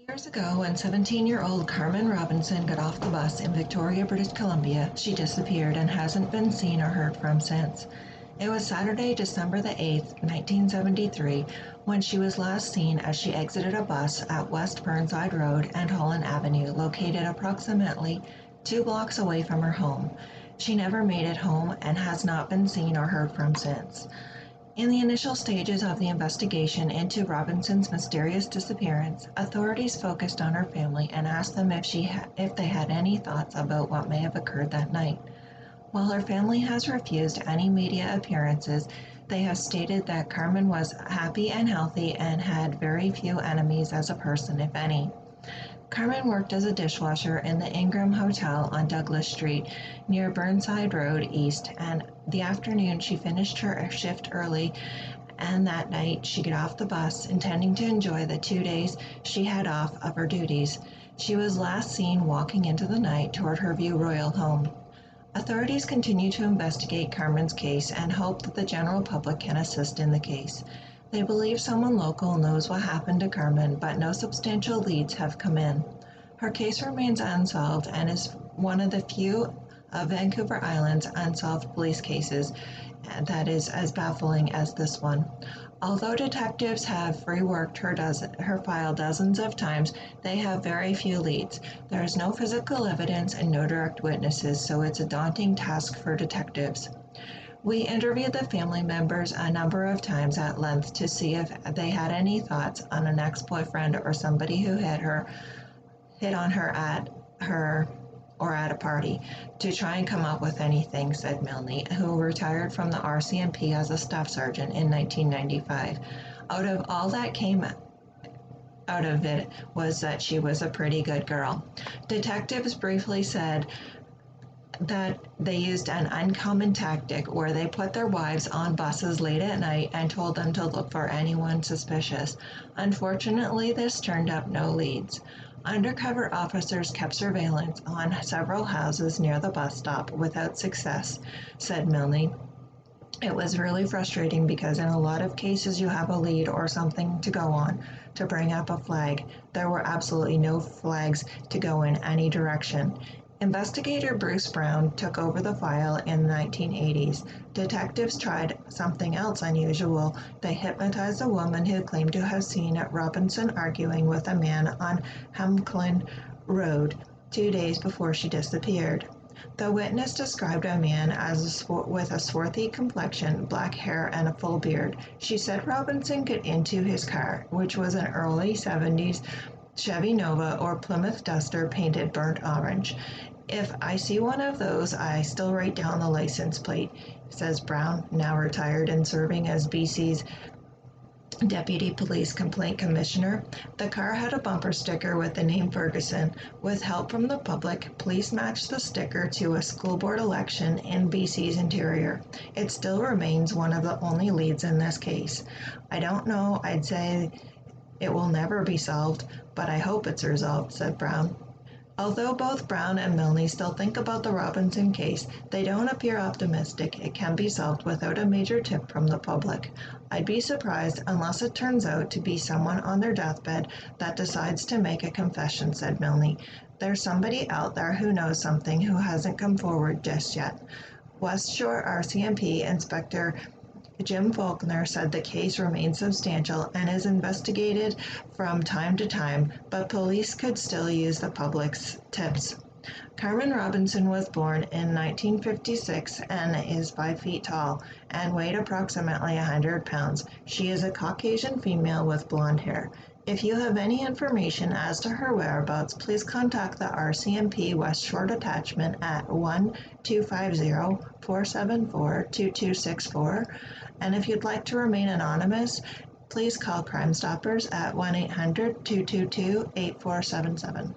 Years ago, when 17-year-old Carmen Robinson got off the bus in Victoria, British Columbia, she disappeared and hasn't been seen or heard from since. It was Saturday, December the 8th, 1973, when she was last seen as she exited a bus at West Burnside Road and Holland Avenue, located approximately 2 blocks away from her home. She never made it home and has not been seen or heard from since. In the initial stages of the investigation into Robinson's mysterious disappearance, authorities focused on her family and asked them if they had any thoughts about what may have occurred that night. While her family has refused any media appearances, they have stated that Carmen was happy and healthy and had very few enemies as a person, if any. Carmen worked as a dishwasher in the Ingram Hotel on Douglas Street near Burnside Road East, and the afternoon she finished her shift early, and that night she got off the bus intending to enjoy the 2 days she had off of her duties. She was last seen walking into the night toward her View Royal home. Authorities continue to investigate Carmen's case and hope that the general public can assist in the case. They believe someone local knows what happened to Carmen, but no substantial leads have come in. Her case remains unsolved and is one of the few of Vancouver Island's unsolved police cases that is as baffling as this one. Although detectives have reworked her file dozens of times, they have very few leads. There is no physical evidence and no direct witnesses, so it's a daunting task for detectives. We interviewed the family members a number of times at length to see if they had any thoughts on an ex-boyfriend or somebody who hit on her at a party, to try and come up with anything, said Milne, who retired from the RCMP as a staff sergeant in 1995. Out of all that came out of it was that she was a pretty good girl. Detectives briefly said that they used an uncommon tactic where they put their wives on buses late at night and told them to look for anyone suspicious. Unfortunately, this turned up no leads. Undercover officers kept surveillance on several houses near the bus stop without success, said Milne. It was really frustrating because in a lot of cases you have a lead or something to go on to bring up a flag. There were absolutely no flags to go in any direction. Investigator Bruce Brown took over the file in the 1980s. Detectives tried something else unusual. They hypnotized a woman who claimed to have seen Robinson arguing with a man on Hamlin Road 2 days before she disappeared. The witness described a man with a swarthy complexion, black hair, and a full beard. She said Robinson got into his car, which was an early 70s Chevy Nova or Plymouth Duster painted burnt orange. If I see one of those, I still write down the license plate, says Brown, now retired and serving as BC's Deputy Police Complaint Commissioner. The car had a bumper sticker with the name Ferguson. With help from the public, police matched the sticker to a school board election in BC's interior. It still remains one of the only leads in this case. I don't know, I'd say it will never be solved, but I hope it's resolved, said Brown. Although both Brown and Milne still think about the Robinson case, they don't appear optimistic it can be solved without a major tip from the public. I'd be surprised unless it turns out to be someone on their deathbed that decides to make a confession, said Milne. There's somebody out there who knows something who hasn't come forward just yet. West Shore RCMP Inspector Jim Faulkner said the case remains substantial and is investigated from time to time, but police could still use the public's tips. Carmen Robinson was born in 1956 and is 5 feet tall and weighed approximately 100 pounds. She is a Caucasian female with blonde hair. If you have any information as to her whereabouts, please contact the RCMP West Shore Detachment at 1-250-474-2264. And if you'd like to remain anonymous, please call Crime Stoppers at 1-800-222-8477.